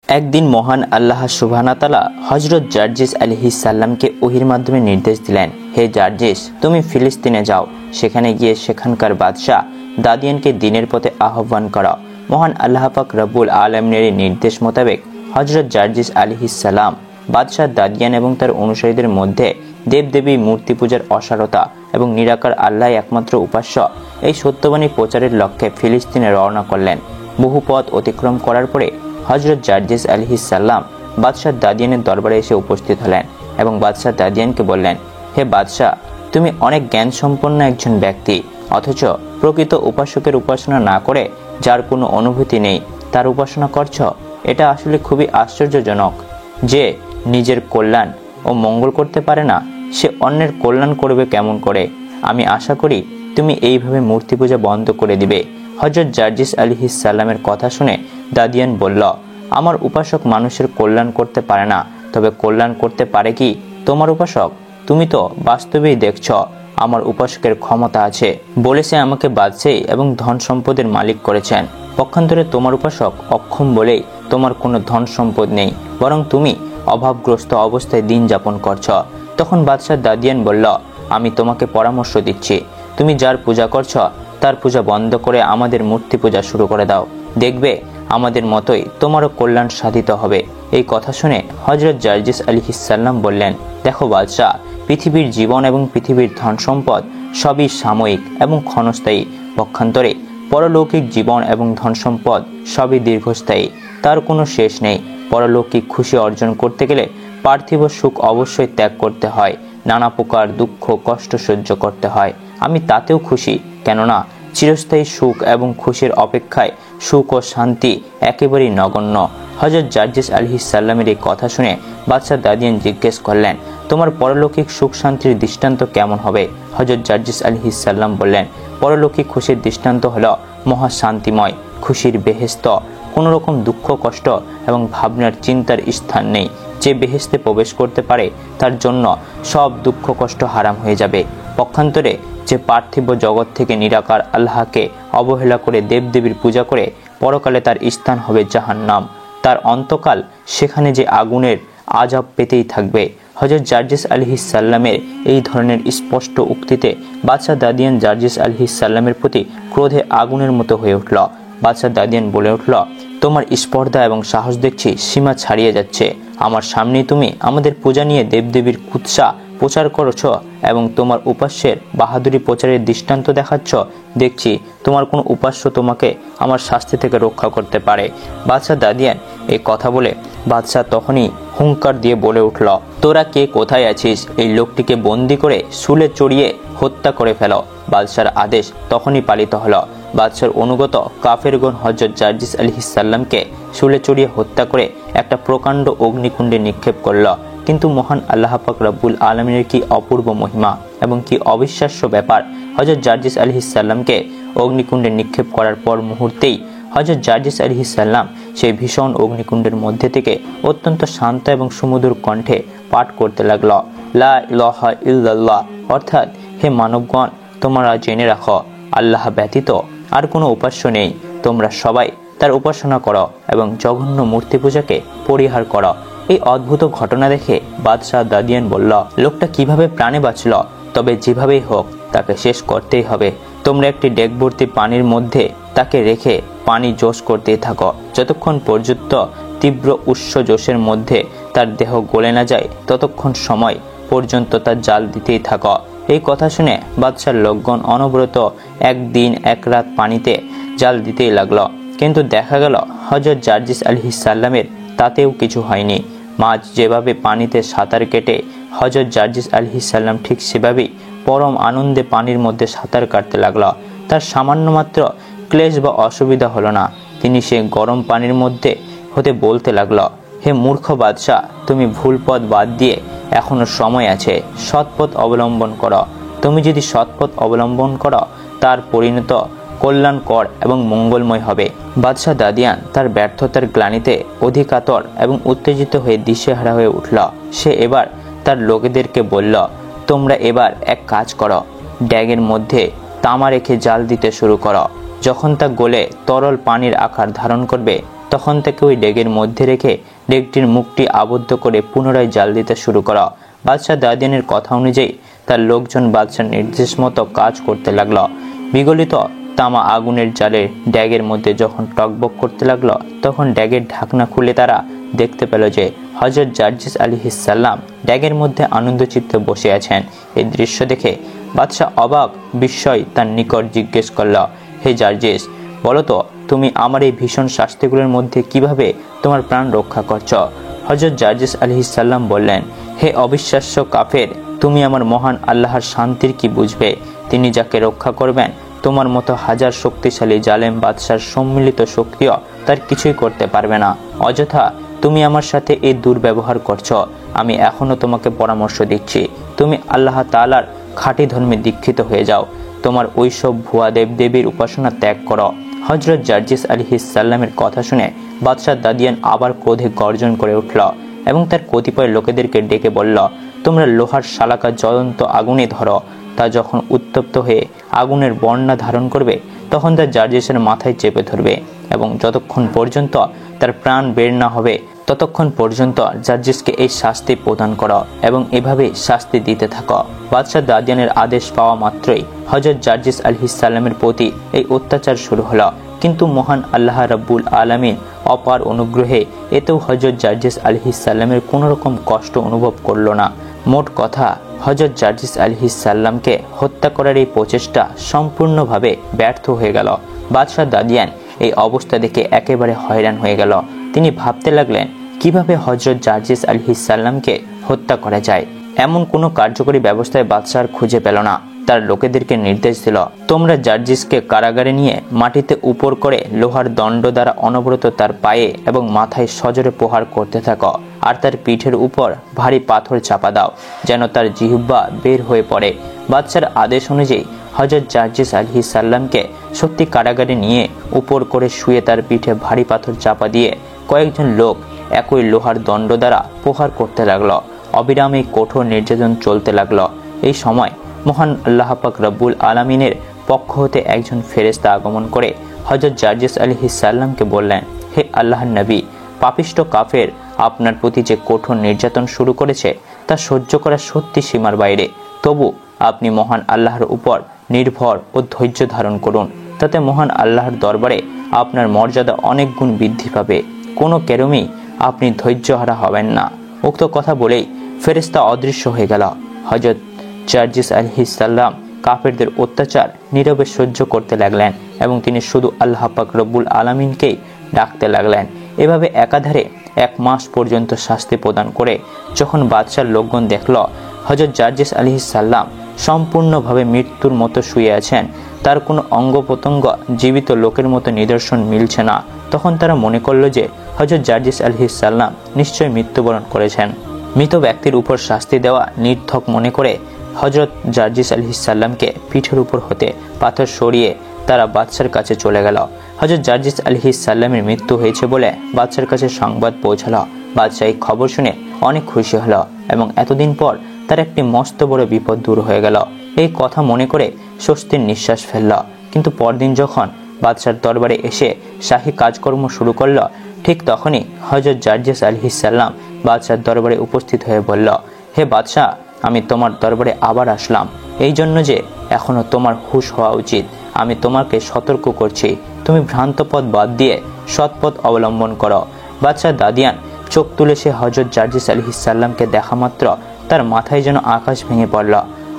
একদিন মহান আল্লাহ সুবহানাহু তাআলা হযরত জার্জিস আলাইহিস সালামকে ওহীর মাধ্যমে নির্দেশ দিলেন, হে জার্জিস, তুমি ফিলিস্তিনে যাও, সেখানে গিয়ে সেখানকার বাদশাহ দাদিয়ানকে দ্বীনের পথে আহ্বান করো। মহান আল্লাহ পাক রব্বুল আলামিনের নির্দেশ মোতাবেক হযরত জার্জিস আলাইহিস সালাম বাদশাহ দাদিয়ান এবং তার অনুসারীদের মধ্যে দেবদেবী মূর্তি পূজার অসারতা এবং নিরাকার আল্লাহ একমাত্র উপাস্য এই সত্যবাণী প্রচারের লক্ষ্যে ফিলিস্তিনে রওনা করলেন। বহু পথ অতিক্রম করার পরে হযরত জার্জিস আলাইহিস সালাম বাদশাহ দাদিয়ানের দরবারে এসে উপস্থিত হলেন এবং বাদশাহ দাদিয়ানকে বললেন, হে বাদশাহ, তুমি অনেক জ্ঞান সম্পন্ন একজন ব্যক্তি, অথচ প্রকৃত উপাসকের উপাসনা না করে যার কোনো অনুভূতি নেই তার উপাসনা করছ। এটা আসলে খুবই আশ্চর্যজনক। যে নিজের কল্যাণ ও মঙ্গল করতে পারে না, সে অন্যের কল্যাণ করবে কেমন করে? আমি আশা করি তুমি এইভাবে মূর্তি পূজা বন্ধ করে দিবে। হযরত জার্জিস আলাইহিস সালামের কথা শুনে দাদিয়ান বলল, আমার উপাসক মানুষের কল্যাণ করতে পারে না, তবে কল্যাণ করতে পারে কি তোমার উপাসক? তুমি তো বাস্তবেই দেখছ আমার উপাসকের ক্ষমতা আছে। বলেছে আমাকে বাদশাহী এবং ধন সম্পদের মালিক করেছেন। পক্ষান্তরে তোমার উপাসক অক্ষম বলেই তোমার কোনো ধন সম্পদ নেই, বরং তুমি অভাবগ্রস্ত অবস্থায় দিন যাপন করছ। তখন বাদশাহ দাদিয়ান বলল, আমি তোমাকে পরামর্শ দিচ্ছি, তুমি যার পূজা করছ তার পূজা বন্ধ করে আমাদের মূর্তি পূজা শুরু করে দাও, দেখবে আমাদের মতোই তোমারও কল্যাণ সাধিত হবে। এই কথা শুনে হযরত জার্জিস আলাইহিস সালাম বললেন, দেখো বাদশাহ, পৃথিবীর জীবন এবং পৃথিবীর ধন সম্পদ সবই সাময়িক এবং ক্ষণস্থায়ী। পক্ষান্তরে পরলৌকিক জীবন এবং ধন সম্পদ সবই দীর্ঘস্থায়ী, তার কোনো শেষ নেই। পরলৌকিক খুশি অর্জন করতে গেলে পার্থিব সুখ অবশ্যই ত্যাগ করতে হয়, নানা প্রকার দুঃখ কষ্ট সহ্য করতে হয়। আমি তাতেও খুশি, কেননা চিরস্থায়ী সুখ এবং খুশির অপেক্ষায় সুখ ও শান্তি একেবারেই নগণ্য। হযরত জার্জিস আলাইহিস সালামের এই কথা শুনে বাদশাহ দাদিয়ান জিজ্ঞেস করলেন, তোমার পরলৌকিক সুখ শান্তির দৃষ্টান্ত কেমন হবে? হযরত জার্জিস আলাইহিস সালাম বললেন, পরলৌকিক খুশির দৃষ্টান্ত হলো মহা শান্তিময় খুশির বেহেশত। কোনো রকম দুঃখ কষ্ট এবং ভাবনার চিন্তার স্থান নেই। যে বেহেশতে প্রবেশ করতে পারে তার জন্য সব দুঃখ কষ্ট হারাম হয়ে যাবে। পক্ষান্তরে যে পার্থিব জগৎ থেকে নিরাকার আল্লাহকে অবহেলা করে দেবদেবীর পূজা করে পরকালে তার স্থান হবে জাহান্নাম। তার অন্তকাল সেখানে যে আগুনের আযাব পেতেই থাকবে। হযরত জার্জিস আলাইহিস সালামের এই ধরনের স্পষ্ট উক্তিতে বাদশাহ দাদিয়ান জার্জিস আলাইহিস সালামের প্রতি ক্রোধে আগুনের মতো হয়ে উঠল। বাদশাহ দাদিয়ান বলে উঠল, তোমার স্পর্ধা এবং সাহস দেখছি সীমা ছাড়িয়ে যাচ্ছে। আমার সামনেই তুমি আমাদের পূজা নিয়ে দেবদেবীর কুৎসা প্রচার করছ এবং তোমার উপাস্যের বাহাদুরি প্রচারের দৃষ্টান্ত দেখাচ্ছ। দেখছি তোমার কোনো উপাস্য তোমাকে আমার শাস্তি থেকে রক্ষা করতে পারে। বাদশাহ দাদিয়ান এই কথা বলে বাদশাহ তখনই হুঙ্কার দিয়ে বলে উঠল, তোরা কে কোথায় আছিস? এই লোকটিকে বন্দি করে শুলে চড়িয়ে হত্যা করে ফেলো। বাদশার আদেশ তখনই পালিত হলো। বাদশার অনুগত কাফেরগণ হযরত জার্জিস আলাইহিস সালামকে শুলে চড়িয়ে হত্যা করে একটা প্রকাণ্ড অগ্নিকুণ্ডে নিক্ষেপ করল। কিন্তু মহান আল্লাহ পাক রব্বুল আলামিনের কি অপূর্ব মহিমা এবং কি অবিশ্বাস্য ব্যাপার! হযরত জার্জিস আলাইহিস সালামকে অগ্নিকুণ্ডে নিক্ষেপ করার পর মুহূর্তেই হযরত জার্জিস আলাইহিস সালাম সেই ভীষণ অগ্নিকুণ্ডের মধ্যে থেকে অত্যন্ত শান্ত এবং সুমধুর কণ্ঠে পাঠ করতে লাগল, লা ইলাহা ইল্লাল্লাহ, অর্থাৎ হে মানবগণ, তোমরা জেনে রাখো আল্লাহ ব্যতীত আর কোনো উপাস্য নেই। তোমরা সবাই তার উপাসনা করো এবং জঘন্য মূর্তি পূজাকে পরিহার করো। এই অদ্ভুত ঘটনা দেখে বাদশাহ দাদিয়ান বলল, লোকটা কিভাবে প্রাণে বাঁচল? তবে যেভাবেই হোক তাকে শেষ করতেই হবে। তোমরা একটি ডেক ভর্তি পানির মধ্যে তাকে রেখে পানি জোশ করতেই থাকো, যতক্ষণ পর্যন্ত তীব্র উৎস জোশের মধ্যে তার দেহ গলে না যায় ততক্ষণ সময় পর্যন্ত তার জাল দিতেই থাকো। এই কথা শুনে বাদশার লোকগণ অনবরত একদিন এক রাত পানিতে জাল দিতেই লাগলো। কিন্তু দেখা গেল হযরত জার্জিস আলাইহিস সালামের তাতেও কিছু হয়নি। মাছ যেভাবে পানিতে সাঁতার কেটে হযরত জার্জিস আলাইহিস সালাম ঠিক সেভাবেই পরম আনন্দে পানির মধ্যে সাঁতার কাটতে লাগলো। তার সামান্য মাত্র ক্লেশ বা অসুবিধা হলো না। তিনি সে গরম পানির মধ্যে হতে বলতে লাগলো, হে মূর্খ বাদশাহ, তুমি ভুল পথ বাদ দিয়ে এখনো সময় আছে, সৎপথ অবলম্বন করো। তুমি যদি সৎপথ অবলম্বন করো তার পরিণত কল্যাণকর এবং মঙ্গলময় হবে। বাদশাহ দাদিয়ান তার ব্যর্থতার গ্লানিতে অধিকাতর এবং উত্তেজিত হয়ে দিশেহারা হয়ে উঠল। সে এবার তার লোকেদেরকে বলল, তোমরা এবার এক কাজ করো, ড্যাগের মধ্যে তামা রেখে জাল দিতে শুরু করো। যখন তা গলে তরল পানির আকার ধারণ করবে তখন থেকে ওই ডেগের মধ্যে রেখে ডেগটির মুখটি আবদ্ধ করে পুনরায় জাল দিতে শুরু করো। বাদশাহ দাদিয়ানের কথা অনুযায়ী তার লোকজন বাদশার নির্দেশ মতো কাজ করতে লাগলো। বিগলিত তামা আগুনের জালে ড্যাগের মধ্যে যখন টকবক করতে লাগলো, তখন ড্যাগের ঢাকনা খুলে তারা দেখতে পেল যে হযরত জার্জিস আলাইহিসসালাম ড্যাগের মধ্যে আনন্দচিত্তে বসে আছেন। এই দৃশ্য দেখে বাদশাহ অবাক বিস্ময় তার নিকট জিজ্ঞেস করল, হে জার্জিস, বলো তো তুমি আমার এই ভীষণ শাস্তিগুলোর মধ্যে কিভাবে তোমার প্রাণ রক্ষা করছ? হযরত জার্জিস আলাইহিসসালাম বললেন, হে অবিশ্বাস্য কাফের, তুমি আমার মহান আল্লাহর শান্তির কি বুঝবে? তিনি যাকে রক্ষা করবেন তোমার মতো হাজার শক্তিশালী জালেম বাদশার সম্মিলিত শক্তিও তার কিছুই করতে পারবে না। অযথা তুমি আমার সাথে এই দুর্ব্যবহার করছো। আমি এখনো তোমাকে পরামর্শ দিচ্ছি, তুমি আল্লাহ তাআলার খাঁটি ধর্মে দীক্ষিত হয়ে যাও। তোমার ওইসব ভুয়া দেবদেবীর উপাসনা ত্যাগ করো। হযরত জার্জিস আলাইহিসসালামের কথা শুনে বাদশাহ দাদিয়ান আবার ক্রোধে গর্জন করে উঠল এবং তার কতিপয় লোকেদেরকে ডেকে বলল, তোমরা লোহার শালাকা জ্বলন্ত আগুনে ধরো। তা যখন উত্তপ্ত হয়ে আগুনের বর্ণা ধারণ করবে, তখন তা জার্জিসের মাথায় চেপে ধরবে এবং যতক্ষণ পর্যন্ত তার প্রাণ বের না হবে ততক্ষণ পর্যন্ত জার্জিসকে এই শাস্তি প্রদান করো এবং এভাবে শাস্তি দিতে থাকো। বাদশাহ দাদিয়ানের আদেশ পাওয়া মাত্রই হযরত জার্জিস আলাইহিসসালামের প্রতি এই অত্যাচার শুরু হলো। কিন্তু মহান আল্লাহ রাব্বুল আলামিন অপার অনুগ্রহে এতেও হযরত জার্জিস আলাইহিসসালামের কোনো রকম কষ্ট অনুভব করল না। মোট কথা, হযরত জার্জিস আলাইহিসসালামকে হত্যা করার এই প্রচেষ্টা সম্পূর্ণভাবে ব্যর্থ হয়ে গেল। বাদশাহ দাদিয়ান এই অবস্থা দেখে একেবারে হয়রান হয়ে গেল। তিনি ভাবতে লাগলেন কিভাবে হযরত জার্জিস আলাইহিসসালামকে হত্যা করা যায়। এমন কোনো কার্যকরী ব্যবস্থায় বাদশাহ খুঁজে পেল না। তার লোকেদেরকে নির্দেশ দিল, তোমরা জার্জিসকে কারাগারে নিয়ে মাটিতে উপর করে লোহার দণ্ড দ্বারা অনবরত তার পায়ে এবং মাথায় সজোরে প্রহার করতে থাকো, আর তার পিঠের উপর ভারী পাথর চাপা দাও যেন তার জিহ্বা বের হয়ে পড়ে। বাদশার আদেশ অনুযায়ী হযরত জার্জিস আলাইহিসসালামকে সত্যি কারাগারে নিয়ে উপর করে শুয়ে তার পিঠে ভারী পাথর চাপা দিয়ে কয়েকজন লোক একই লোহার দণ্ড দ্বারা প্রহার করতে লাগলো। অবিরামে কঠোর নির্যাতন চলতে লাগলো। এই সময় মহান আল্লাহ পাক রব্বুল আলামিনের পক্ষ হতে একজন ফেরেশতা আগমন করে হযরত জার্জিস আলাইহিসসালামকে বললেন, হে আল্লাহর নবী, পাপিষ্ট কাফের আপনার প্রতি যে কঠোর নির্যাতন শুরু করেছে তা সহ্য করা সত্যি সীমার বাইরে। তবু আপনি মহান আল্লাহর উপর নির্ভর ও ধৈর্য ধারণ করুন, তাতে মহান আল্লাহর দরবারে আপনার মর্যাদা অনেক গুণ বৃদ্ধি পাবে। কোনো কেরমেই আপনি ধৈর্যহারা হবেন না। উক্ত কথা বলেই ফেরেশতা অদৃশ্য হয়ে গেল। হযরত জার্জিস আলাইহিসসালাম কাফেরদের অত্যাচার নীরবে সহ্য করতে লাগলেন এবং তিনি শুধু আল্লাহ পাক রব্বুল আলামিনকেই ডাকতে লাগলেন। এভাবে একাধারে 1 মাস পর্যন্ত শাস্তি প্রদান করে যখন বাদশার লোকগণ দেখল হযরত জার্জিস আলাইহিসসালাম সম্পূর্ণভাবে মৃত্যুর মতো শুয়ে আছেন, তার কোনো অঙ্গ প্রত্যঙ্গ জীবিত লোকের মতো নিদর্শন মিলছে না, তখন তারা মনে করল যে হযরত জার্জিস আলাইহিসসালাম নিশ্চয়ই মৃত্যুবরণ করেছেন। মৃত ব্যক্তির উপর শাস্তি দেওয়া নির্ধক মনে করে হযরত জার্জিস আলাইহিসসালামকে পিঠের উপর হতে পাথর সরিয়ে তারা বাদশার কাছে চলে গেল। হযরত জার্জিস আলাইহিসসালামের মৃত্যু হয়েছে বলে বাদশার কাছে সংবাদ পৌঁছালো। বাদশা এই খবর শুনে অনেক খুশি হলো এবং এতদিন পর তার একটি মস্ত বড় বিপদ দূর হয়ে গেল। এই কথা মনে করে স্বস্তির নিঃশ্বাস ফেলল। কিন্তু পরদিন যখন বাদশার দরবারে এসে শাহী কাজকর্ম শুরু করল, ঠিক তখনই হযরত জার্জিস আলাইহিসসালাম বাদশার দরবারে উপস্থিত হয়ে বলল, হে বাদশাহ, আমি তোমার দরবারে আবার আসলাম এই জন্য যে এখনো তোমার হুঁশ হওয়া উচিত। আমি তোমাকে সতর্ক করছি, তুমি ভ্রান্ত পথ বাদ দিয়ে সৎ পথ অবলম্বন করো। বাদশাহ দাদিয়ান চোখ তুলে সে হযরত জার্জিস আলাইহিসসালামকে দেখা মাত্র তার মাথায় যেন আকাশ ভেঙে পড়ল।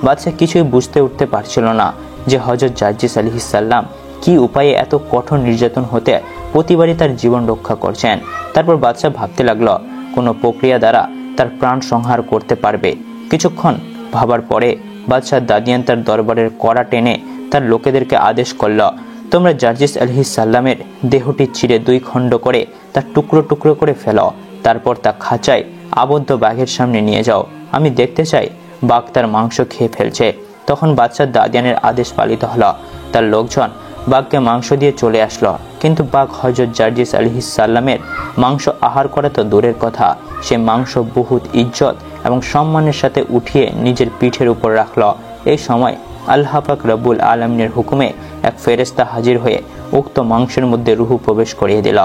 বাদশাহ কিছুই বুঝতে উঠতে পারছিল না যে হযরত জার্জিস আলাইহিসসালাম কি উপায়ে এত কঠোর নির্যাতন হতে প্রতিবারই তার জীবন রক্ষা করছেন। তারপর বাদশাহ ভাবতে লাগলো কোনো প্রক্রিয়া দ্বারা তার প্রাণ সংহার করতে পারবে। কিছুক্ষণ ভাবার পরে বাদশাহ দাদিয়ান তার দরবারের কড়া টেনে তার লোকেদেরকে আদেশ করল, তোমরা জার্জিস আলাইহিসসালামের দেহটি ছিঁড়ে 2 খণ্ড করে তার টুকরো টুকরো করে ফেলো, তারপর তা খাঁচায় আবদ্ধ বাঘের সামনে নিয়ে যাও। আমি দেখতে চাই বাঘ তার মাংস খেয়ে ফেলছে। তখন বাদশাহ দাদিয়ানের আদেশ পালিত হলো। তার লোকজন বাঘকে মাংস দিয়ে চলে আসলো, কিন্তু বাঘ হযরত জার্জিস আলাইহিসসালামের মাংস আহার করা তো দূরের কথা, সে মাংস বহুত ইজ্জত এবং সম্মানের সাথে উঠিয়ে নিজের পিঠের উপর রাখলো। এই সময় আল্লাহ পাক রব্বুল আলামিনের হুকুমে এক ফেরেশতা হাজির হয়ে উক্ত মাংসের মধ্যে রূহ প্রবেশ করিয়ে দিল।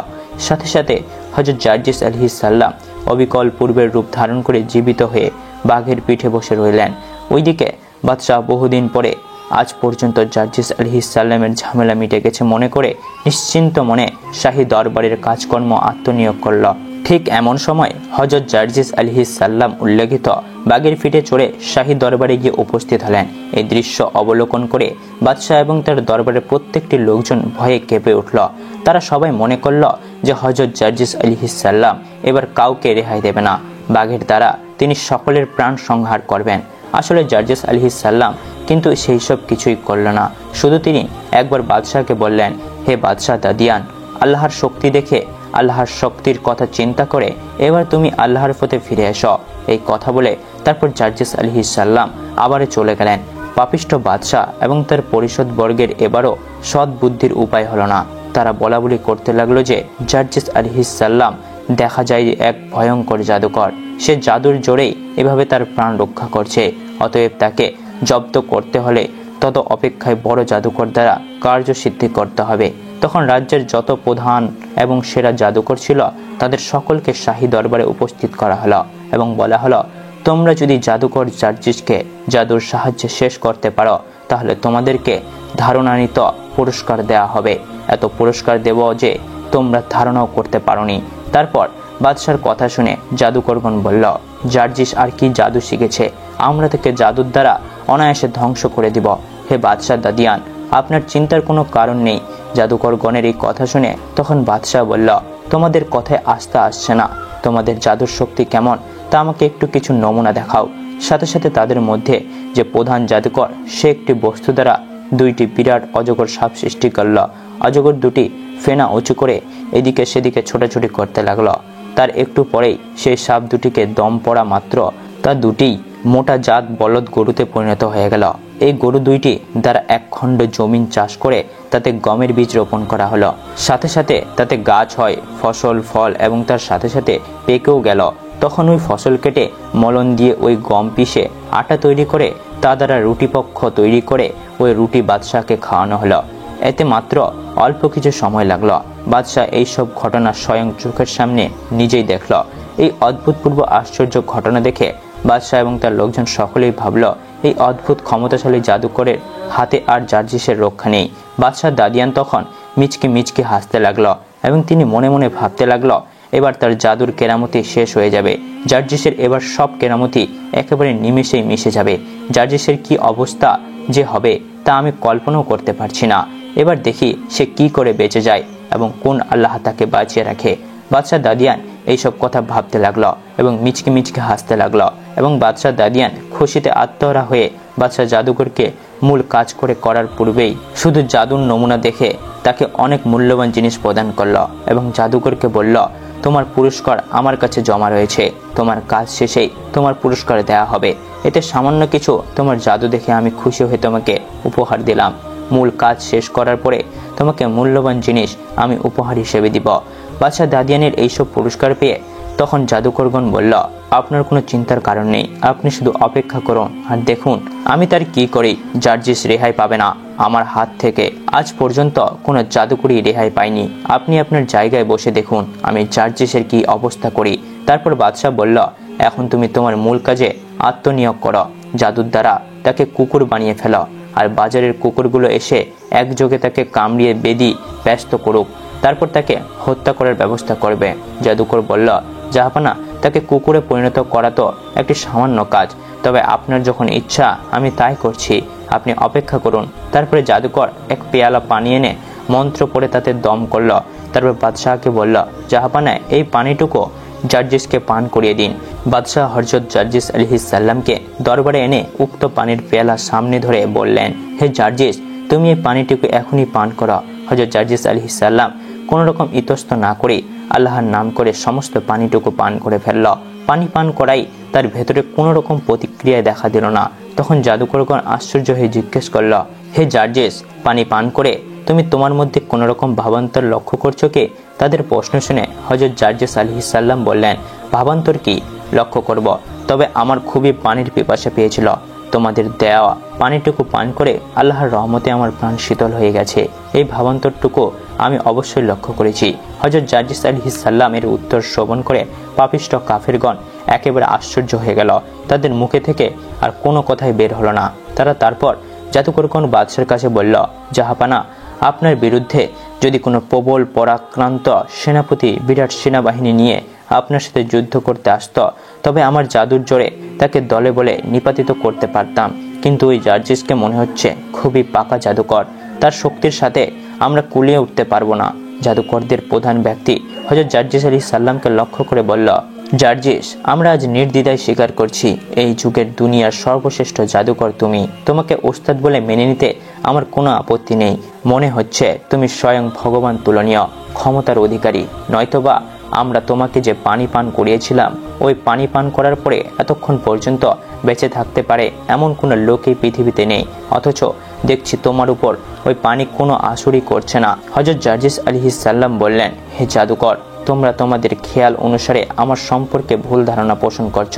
সাথে সাথে হযরত জার্জিস আলাইহিস সালাম অবিকল পূর্বের রূপ ধারণ করে জীবিত হয়ে বাঘের পিঠে বসে রইলেন। ওইদিকে বাদশাহ বহুদিন পরে আজ পর্যন্ত জার্জিস আলাইহিস সালামের ঝামেলা মিটে গেছে মনে করে নিশ্চিন্ত মনে শাহী দরবারের কাজকর্ম আত্মনিয়োগ করল। ঠিক এমন সময় হযরত জার্জিস আলাইহিস সালাম উল্লেখিত বাঘের পিঠে চড়ে শাহী দরবারে গিয়ে উপস্থিত হলেন। এই দৃশ্য অবলোকন করে বাদশাহ এবং তার দরবারের প্রত্যেকটি লোকজন ভয়ে কেঁপে উঠল। তারা সবাই মনে করল যে হযরত জার্জিস আলাইহিস সালাম এবার কাউকে রেহাই দেবে না, বাঘের দ্বারা তিনি সকলের প্রাণ সংহার করবেন। আসলে জার্জিস আলাইহিস সালাম কিন্তু সেই সব কিছুই করল না। শুধু তিনি একবার বাদশাহকে বললেন, হে বাদশাহ দাদিয়ান, আল্লাহর শক্তি দেখে, আল্লাহর শক্তির কথা চিন্তা করে এবার তুমি আল্লাহর পথে ফিরে এসো। এই কথা বলে তারপর জার্জিস আলাইহিস সালাম আবারও চলে গেলেন। পাপিষ্ঠ বাদশাহ এবং তার পরিষদ বর্গের এবারও সৎ বুদ্ধির উপায় হলো না। তারা বলাবলি করতে লাগলো যে জার্জিস আলাইহিস সালাম দেখা যায় এক ভয়ঙ্কর জাদুকর, সে জাদুর জোরেই এভাবে তার প্রাণ রক্ষা করছে, অতএব তাকে জব্দ করতে হলে তত অপেক্ষায় বড় জাদুকর দ্বারা কার্যসিদ্ধি করতে হবে। তখন রাজ্যের যত প্রধান এবং সেরা জাদুকর ছিল তাদের সকলকে শাহী দরবারে উপস্থিত করা হলো এবং বলা হলো, তোমরা যদি জাদুকর জার্জিসকে জাদুর সাহায্যে শেষ করতে পারো তাহলে তোমাদেরকে ধারণান্বিত পুরস্কার দেয়া হবে। এত পুরস্কার দেব যে তোমরা ধারণাও করতে পারোনি। তারপর বাদশার কথা শুনে জাদুকরগণ বলল, জার্জিস আর কি জাদু শিখেছে, আমরা তাকে জাদুর দ্বারা অনায়াসে ধ্বংস করে দিব। হে বাদশাহ দাদিয়ান, আপনার চিন্তার কোনো কারণ নেই। জাদুকরগণের এই কথা শুনে তখন বাদশাহ বলল, তোমাদের কথায় আস্থা আসছে না, তোমাদের জাদুর শক্তি কেমন তা আমাকে একটু কিছু নমুনা দেখাও। সাথে সাথে তাদের মধ্যে যে প্রধান জাদুকর সে একটি বস্তু দ্বারা দুইটি বিরাট অজগর সাপ সৃষ্টি করল। অজগর দুটি ফেনা উঁচু করে এদিকে সেদিকে ছোটাছুটি করতে লাগলো। তার একটু পরেই সেই সাপ দুটিকে দম পড়া মাত্র তা দুটি মোটা জাত বলদ গরুতে পরিণত হয়ে গেল। এই গরু দুইটি দ্বারা এক খণ্ড জমিন চাষ করে তাতে গমের বীজ রোপণ করা হলো। সাথে সাথে তাতে গাছ হয়, ফসল, ফল এবং তার সাথে সাথে পেকেও গেল। তখন ওই ফসল কেটে মলন দিয়ে ওই গম পিষে আটা তৈরি করে তা দ্বারা রুটিপক্ষ তৈরি করে ওই রুটি বাদশাহকে খাওয়ানো হলো। এতে মাত্র অল্প কিছু সময় লাগলো। বাদশাহ এইসব ঘটনা স্বয়ং চোখের সামনে নিজেই দেখল। এই অদ্ভুতপূর্ব আশ্চর্য ঘটনা দেখে বাদশাহ এবং তার লোকজন সকলেই ভাবল, এই অদ্ভুত ক্ষমতাশালী জাদুকরের হাতে আর জার্জিসের রক্ষা নেই। বাদশাহ দাদিয়ান তখন মিচকি মিচকি হাসতে লাগলো এবং তিনি মনে মনে ভাবতে লাগলো, এবার তার জাদুর কেরামতি শেষ হয়ে যাবে। জার্জিসের এবার সব কেরামতি একেবারে নিমেষেই মিশে যাবে। জার্জিসের কি অবস্থা যে হবে তা আমি কল্পনাও করতে পারছি না। এবার দেখি সে কি করে বেঁচে যায় এবং কোন আল্লাহ তাকে বাঁচিয়ে রাখে। বাদশাহ দাদিয়ান এইসব কথা ভাবতে লাগলো এবং মিচকি মিচকি হাসতে লাগলো এবং বাদশাহ দাদিয়ান খুশিতে আত্মহারা হয়ে বাদশাহ জাদুকরকে মূল কাজ করার পূর্বেই শুধু জাদুর নমুনা দেখে তাকে অনেক মূল্যবান জিনিস প্রদান করলো এবং জাদুকরকে বলল, তোমার পুরস্কার আমার কাছে জমা রয়েছে, তোমার কাজ শেষেই তোমার পুরস্কার দেয়া হবে। এতে সামান্য কিছু তোমার জাদু দেখে আমি খুশি হয়ে তোমাকে উপহার দিলাম। মূল কাজ শেষ করার পরে তোমাকে মূল্যবান জিনিস আমি উপহার হিসেবে দিব। বাদশাহ দাদিয়ানের এইসব পুরস্কার পেয়ে তখন জাদুকরগণ বলল, আপনার কোনো চিন্তার কারণ নেই, আপনি শুধু অপেক্ষা করুন আর দেখুন আমি তার কি করি। জার্জিস রেহাই পাবে না আমার হাত থেকে। আজ পর্যন্ত কোনো জাদুকরই রেহাই পায়নি। আপনি আপনার জায়গায় বসে দেখুন আমি জার্জিসের কি অবস্থা করি। তারপর বাদশাহ বলল, এখন তুমি তোমার মূল কাজে আত্মনিয়োগ করো। জাদুর দ্বারা তাকে কুকুর বানিয়ে ফেলো আর বাজারের কুকুরগুলো এসে একযোগে তাকে কামড়িয়ে বেঁধে ব্যস্ত করুক, তারপর তাকে হত্যা করার ব্যবস্থা করবে। জাদুকর বলল, জাহাপানা, তাকে কুকুরে পরিণত করা তো একটি সামান্য কাজ, তবে আপনার যখন ইচ্ছা আমি তাই করছি, আপনি অপেক্ষা করুন। তারপরে জাদুকর এক পেয়ালা পানি এনে মন্ত্র পড়ে তাতে দম করল। তারপর বাদশাহকে বলল, জাহাপানা, এই পানিটুকু জার্জিসকে পান করিয়ে দিন। বাদশাহ হযরত জার্জিস আলাইহিস সালামকে দরবারে এনে উক্ত পানির পেয়ালা সামনে ধরে বললেন, হে জার্জিস, তুমি এই পানিটুকু এখনই পান করো। হযরত জার্জিস আলাইহিস সালাম কোনো রকম ইতস্ত না করে আল্লাহর নাম করে সমস্ত পানিটুকু পান করে ফেলল। পানি পান করাই তার ভেতরে কোনো রকম প্রতিক্রিয়া দেখা দিল না। তখন জাদুকরগণ আশ্চর্য হয়ে জিজ্ঞেস করল, হে জার্জিস, পানি পান করে তুমি তোমার মধ্যে কোনো রকম ভাবান্তর লক্ষ্য করছো কি? তাদের প্রশ্ন শুনে হযরত জার্জিস আলাইহিস সালাম বললেন, ভাবান্তর কি লক্ষ্য করব? তবে আমার খুবই পানির পিপাসা পেয়েছিল, তোমাদের দেওয়া পানিটুকু পান করে আল্লাহর রহমতে আমার প্রাণ শীতল হয়ে গেছে। এই ভাবান্তরটুকু আমি অবশ্যই লক্ষ্য করেছি। হযরত জার্জিস আলাইহিস সালামের উত্তর শ্রবণ করে পাপিষ্ঠ কাফেরগণ একেবারে আশ্চর্য হয়ে গেল। তাদের মুখে থেকে আর কোনো কথাই বের হলো না। তারা তারপর জাদুকরগণ বাদশার কাছে বলল, জাহাপানা, আপনার বিরুদ্ধে যদি কোনো প্রবল পরাক্রান্ত সেনাপতি বিরাট সেনাবাহিনী নিয়ে আপনার সাথে যুদ্ধ করতে আসত, তবে আমার জাদুর জোরে তাকে দলে বলে নিপাতিত করতে পারতাম। কিন্তু ওই জার্জিসকে মনে হচ্ছে খুবই পাকা জাদুকর, তার শক্তির সাথে আমরা কুলিয়ে উঠতে পারবো না। জাদুকরদের প্রধান ব্যক্তি হযরত জার্জিস আলাইহিস সালামকে লক্ষ্য করে বলল, জার্জিস, আমরা আজ নির্দ্বিধায় স্বীকার করছি এই যুগের দুনিয়ার সর্বশ্রেষ্ঠ জাদুকর তুমি। তোমাকে ওস্তাদ বলে মেনে নিতে আমার কোনো আপত্তি নেই। মনে হচ্ছে তুমি স্বয়ং ভগবান তুলনীয় ক্ষমতার অধিকারী, নয়তোবা আমরা তোমাকে যে পানি পান করিয়েছিলাম, ওই পানি পান করার পরে এতক্ষণ পর্যন্ত বেঁচে থাকতে পারে এমন কোনো লোকই পৃথিবীতে নেই। অথচ দেখছি তোমার উপর ওই পানি কোনো আসরই করছে না। হযরত জার্জিস আলাইহিস সালাম বললেন, হে জাদুকর, তোমরা তোমাদের খেয়াল অনুসারে আমার সম্পর্কে ভুল ধারণা পোষণ করছ।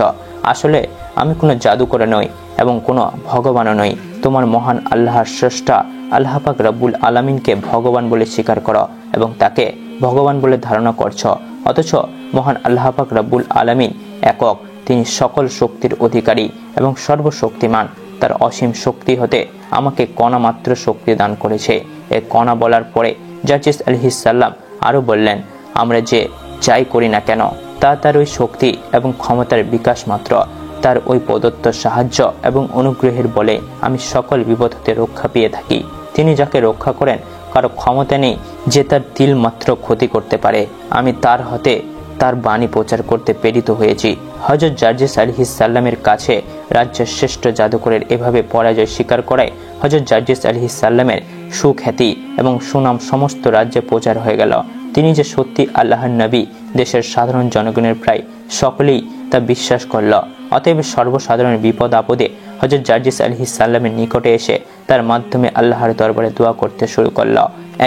আসলে আমি কোনো জাদুকর নই এবং কোনো ভগবানও নই। তোমার মহান আল্লাহর স্রষ্টা আল্লাহ পাক রব্বুল আলামিনকে ভগবান বলে স্বীকার করো এবং তাকে ভগবান বলে ধারণা করছ। অথচ মহান আল্লাহ পাক রব্বুল আলামিন একক, তিনি সকল শক্তির অধিকারী এবং সর্বশক্তিমান। তার অসীম শক্তি হতে আমাকে কণা মাত্র শক্তি দান করেছে। এ কণা বলার পরে জার্জিস আলাইহিস সালাম আরও বললেন, আমরা যে যাই করি না কেন তা তার ওই শক্তি এবং ক্ষমতার বিকাশ মাত্র। তার ওই প্রদত্ত সাহায্য এবং অনুগ্রহের বলে আমি সকল বিপদ হতে রক্ষা পেয়ে থাকি। তিনি যাকে রক্ষা করেন কারো ক্ষমতা নেই যে তার তিল মাত্র ক্ষতি করতে পারে। আমি তার হতে তার বাণী প্রচার করতে প্রেরিত হয়েছি। হযরত জার্জিস আলাইহিস সালামের কাছে রাজ্যের শ্রেষ্ঠ জাদুকরের এভাবে পরাজয় স্বীকার করায় হযরত জার্জিস আলাইহিস সালামের সুখ্যাতি এবং সুনাম সমস্ত রাজ্যে প্রচার হয়ে গেল। তিনি যে সত্যি আল্লাহর নবী, দেশের সাধারণ জনগণের প্রায় সকলেই তা বিশ্বাস করল। অতএব সর্বসাধারণ বিপদ আপদে হযরত জার্জিস আলাইহিস সালামের নিকটে এসে তার মাধ্যমে আল্লাহর দরবারে দোয়া করতে শুরু করল।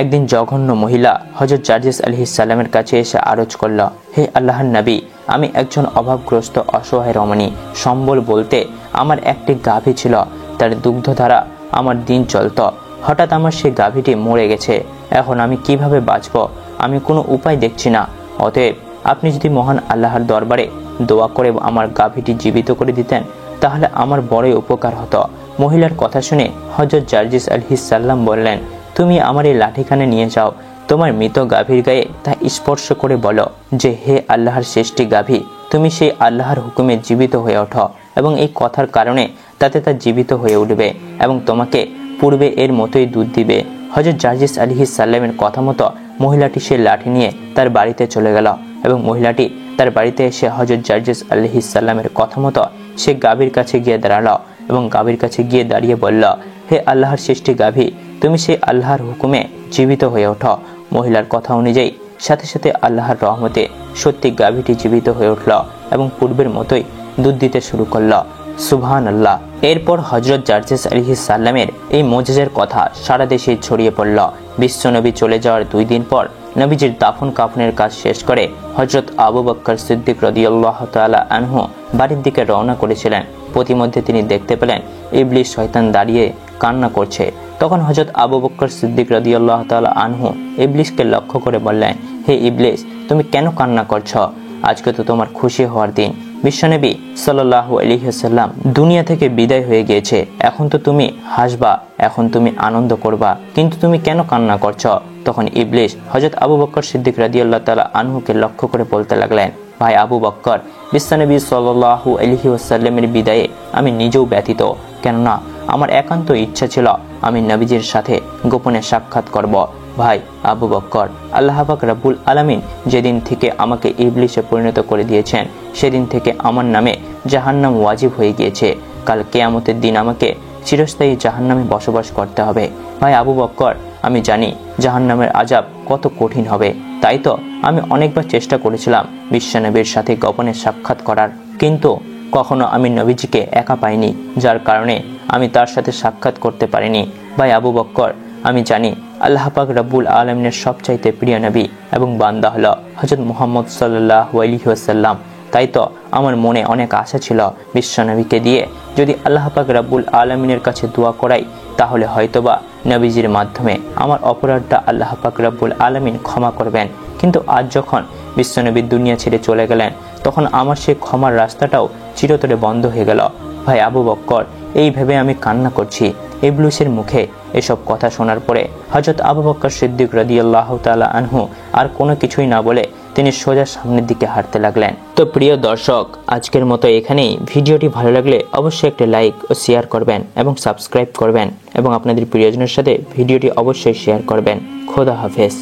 একদিন জঘন্য মহিলা হযরত জার্জিস আলাইহিস সালামের কাছে এসে আরজ করল, হে আল্লাহর নবী, আমি একজন অভাবগ্রস্ত অসহায় রমণী। সম্বল বলতে আমার একটি গাভী ছিল, তার দুগ্ধ দ্বারা আমার দিন চলত। হঠাৎ আমার সেই গাভীটি মরে গেছে। এখন আমি কিভাবে বাঁচব? আমি কোনো উপায় দেখছি না। অতএব আপনি যদি মহান আল্লাহর দরবারে দোয়া করে আমার গাভীটি জীবিত করে দিতেন তাহলে আমার বড়ই উপকার হতো। মহিলার কথা শুনে হযরত জার্জিস আলাইহিস সালাম বললেন, তুমি আমার এই লাঠিখানে নিয়ে যাও, তোমার মৃত গাভীর গায়ে তা স্পর্শ করে বলো যে, হে আল্লাহর সৃষ্টি গাভী, তুমি সেই আল্লাহর হুকুমে জীবিত হয়ে ওঠো এবং এই কথার কারণে তাতে তা জীবিত হয়ে উঠবে এবং তোমাকে পূর্বে এর মতোই দুধ দিবে। হযরত জার্জিস আলাইহিস সালামের কথা মতো মহিলাটি সে লাঠি নিয়ে তার বাড়িতে চলে গেল এবং মহিলাটি তার বাড়িতে এসে হযরত জার্জিস আলাইহিস সালামের কথা মতো সে গাভীর কাছে গিয়ে দাঁড়ালো এবং গাভীর কাছে গিয়ে দাঁড়িয়ে বলল, হে আল্লাহর সৃষ্টি গাভী, তুমি সেই আল্লাহর হুকুমে জীবিত হয়ে ওঠো। মহিলার কথা অনুযায়ী সাথে সাথে আল্লাহর রহমতে সত্যি গাভীটি জীবিত হয়ে উঠল এবং পূর্বের মতোই দুধ দিতে শুরু করল। সুবহানাল্লাহ। এরপর হযরত জার্জিস আলাইহিস সালামের এই মুজিজার কথা সারা দেশে ছড়িয়ে পড়ল। বিশ্বনবী চলে যাওয়ার 2 দিন পর নবীজির দাফন কাফনের কাজ শেষ করে হযরত আবু বকর সিদ্দিক রাদিয়াল্লাহু তাআলা আনহু বাড়ির দিকে রওনা করেছিলেন। প্রতিমধ্যে তিনি দেখতে পেলেন ইবলিস শয়তান দাঁড়িয়ে কান্না করছে। তখন হযরত আবু বকর সিদ্দিক রাদিয়াল্লাহু তাআলা আনহু ইবলিসকে লক্ষ্য করে বললেন, হে ইবলিস, তুমি কেন কান্না করছো? আজকে তো তোমার খুশি হওয়ার দিন। বিশ্বনবী সাল্লাল্লাহু আলাইহি ওয়াসাল্লাম দুনিয়া থেকে বিদায় হয়ে গিয়েছে। এখন তো তুমি হাসবা, এখন তুমি আনন্দ করবা, কিন্তু তুমি কেন কান্না করছো? তখন ইবলিস হযরত আবু বকর সিদ্দিক রাদিয়াল্লাহু তাআলা আনহুকে লক্ষ্য করে বলতে লাগলেন, ভাই আবু বকর, বিশ্বনবী সাল্লাল্লাহু আলাইহি ওয়াসাল্লামের বিদায়ে আমি নিজেও ব্যথিত। কেননা আমার একান্ত ইচ্ছা ছিল আমি নবীজির সাথে গোপনে সাক্ষাৎ করব। ভাই আবু বকর, আল্লাহ পাক রব্বুল আলামিন যেদিন থেকে আমাকে ইবলিসে পরিণত করে দিয়েছেন সেদিন থেকে আমার নামে জাহান্নাম ওয়াজিব হয়ে গিয়েছে। কাল কিয়ামতের দিন আমাকে চিরস্থায়ী জাহান্নামে বসবাস করতে হবে। ভাই আবু বকর, আমি জানি জাহান্নামের আযাব কত কঠিন হবে। তাই তো আমি অনেকবার চেষ্টা করেছিলাম বিশ্বনবীর সাথে গোপনে সাক্ষাৎ করার, কিন্তু কখনো আমি নবীজিকে একা পাইনি, যার কারণে আমি তার সাথে সাক্ষাৎ করতে পারিনি। ভাই আবু বকর, আমি জানি আল্লাহ পাক রব্বুল আলামিনের সবচাইতে প্রিয় নবী এবং বান্দা হলো হযরত মুহাম্মদ সাল্লাল্লাহু আলাইহি ওয়াসাল্লাম। তাই তো আমার মনে অনেক আশা ছিল বিশ্বনবীকে দিয়ে যদি আল্লাহ পাক রব্বুল আলামিনের কাছে দোয়া করাই তাহলে হয়তোবা নবীজির মাধ্যমে আমার অপরাধটা আল্লাহ পাক রব্বুল আলামিন ক্ষমা করবেন। কিন্তু আজ যখন বিশ্বনবী দুনিয়া ছেড়ে চলে গেলেন তখন আমার সেই ক্ষমার রাস্তাটাও চিরতরে বন্ধ হয়ে গেল। ভাই আবু বক্কর, এই ভেবে আমি কান্না করছি। ইবলিসের মুখে এসব কথা শোনার পরে হযরত আবু বকর সিদ্দিক রাদিয়াল্লাহু তাআলা আনহু আর কোনো কিছুই না বলে তিনি সোজা সামনের দিকে হাঁটতে লাগলেন। তো প্রিয় দর্শক, আজকের মতো এখানেই। ভিডিওটি ভালো লাগলে অবশ্যই একটা লাইক ও শেয়ার করবেন এবং সাবস্ক্রাইব করবেন এবং আপনাদের প্রিয়জনের সাথে ভিডিওটি অবশ্যই শেয়ার করবেন। খোদা হাফেজ।